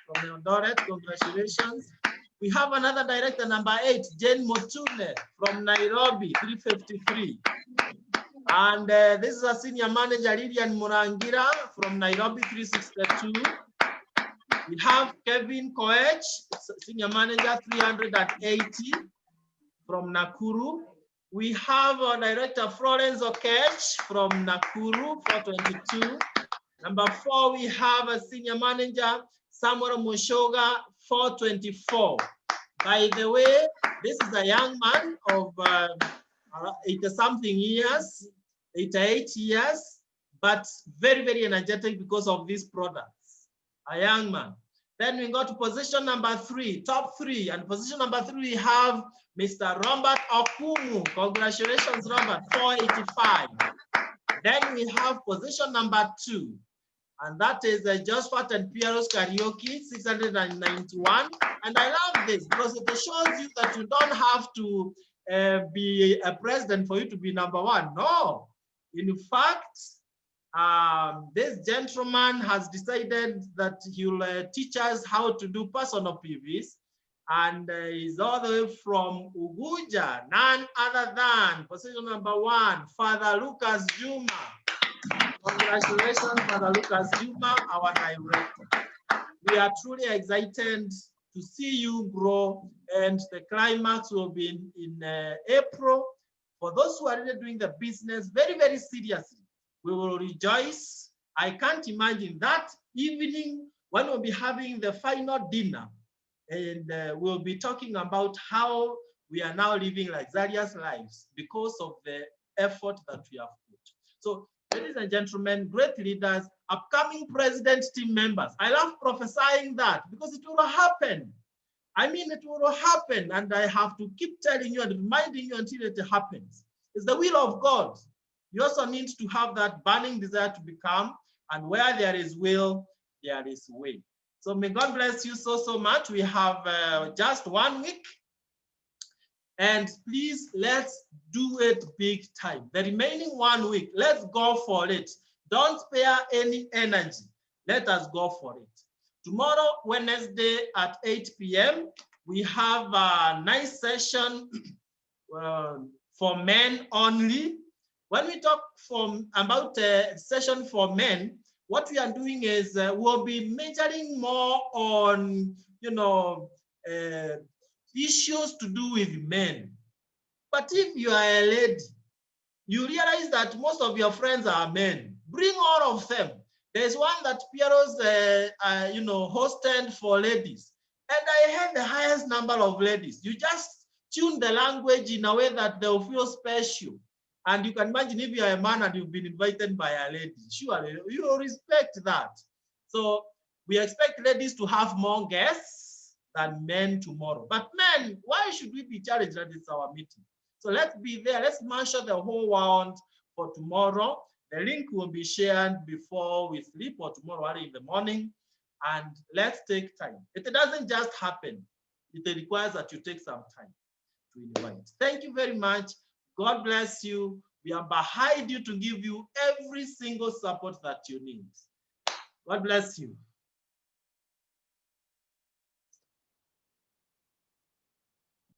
from Eldoret. Congratulations. We have another director, number 8, Jane Motule from Nairobi, 353. And this is a senior manager, Lilian Murangira from Nairobi, 362. We have Kevin Koech, senior manager, 380 from Nakuru. We have our director, Florence Okech from Nakuru, 422. Number 4, we have a senior manager, Samuel Mushoga, 424. By the way, this is a young man of 80-something years. 88 years, but very, very energetic because of these products. A young man. Then we go to position number 3, top 3. And position number 3, we have Mr. Robert Okumu. Congratulations, Robert, 485. Then we have position number 2. And that is Josphat and Pearose Kariuki, 691. And I love this because it shows you that you don't have to be a president for you to be number 1. No. In fact, this gentleman has decided that he'll teach us how to do personal PVs. And he's all the way from Uguja, none other than position number 1, Father Lucas Juma. Congratulations, Father Lucas Juma, our director. We are truly excited to see you grow, and the climax will be in April. For those who are really doing the business very, very seriously, we will rejoice. I can't imagine that evening when we'll be having the final dinner, and we'll be talking about how we are now living luxurious lives because of the effort that we have put. So, ladies and gentlemen, great leaders, upcoming president team members. I love prophesying that because it will happen. I mean, it will happen, and I have to keep telling you and reminding you until it happens. It's the will of God. You also need to have that burning desire to become, and where there is will, there is way. So may God bless you so, so much. We have just 1 week. And please, let's do it big time. The remaining 1 week, let's go for it. Don't spare any energy. Let us go for it. Tomorrow, Wednesday at 8 p.m., we have a nice session for men only. When we talk about a session for men, what we are doing is we'll be majoring more on, issues to do with men. But if you are a lady, you realize that most of your friends are men. Bring all of them. There's one that Pearose, hosted for ladies. And I had the highest number of ladies. You just tune the language in a way that they'll feel special. And you can imagine if you are a man and you've been invited by a lady, surely you will respect that. So we expect ladies to have more guests than men tomorrow. But men, why should we be challenged that it's our meeting? So let's be there. Let's marshal the whole world for tomorrow. The link will be shared before we sleep or tomorrow early in the morning. And let's take time. It doesn't just happen. It requires that you take some time to invite. Thank you very much. God bless you. We are behind you to give you every single support that you need. God bless you.